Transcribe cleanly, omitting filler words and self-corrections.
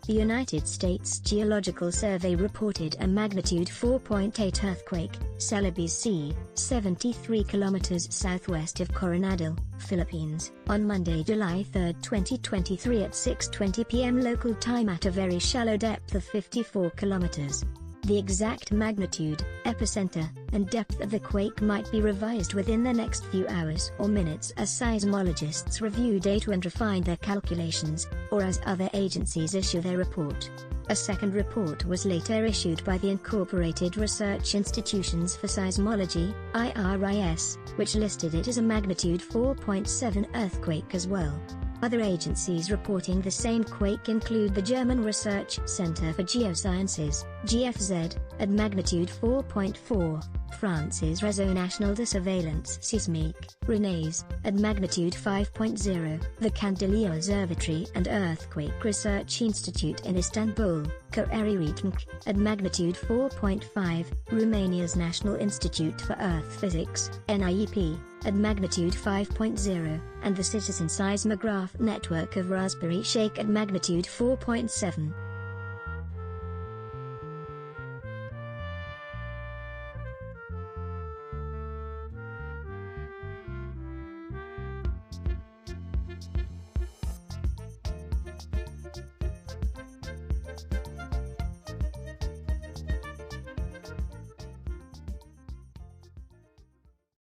The United States Geological Survey reported a magnitude 4.8 earthquake, Celebes Sea, 73 kilometers southwest of Coronado, Philippines, on Monday, July 3, 2023 at 6:20 p.m. local time at a very shallow depth of 54 kilometers. The exact magnitude, epicenter, and depth of the quake might be revised within the next few hours or minutes as seismologists review data and refine their calculations, or as other agencies issue their report. A second report was later issued by the Incorporated Research Institutions for Seismology, IRIS, which listed it as a magnitude 4.7 earthquake as well. Other agencies reporting the same quake include the German Research Center for Geosciences, GFZ, at magnitude 4.4, France's Réseau National de Surveillance Sismique, RENAIS, at magnitude 5.0, the Candelier Observatory and Earthquake Research Institute in Istanbul, COERI-RETNC, at magnitude 4.5, Romania's National Institute for Earth Physics, NIEP, at magnitude 5.0, and the Citizen Seismograph Network of Raspberry Sheikh at magnitude 4.7.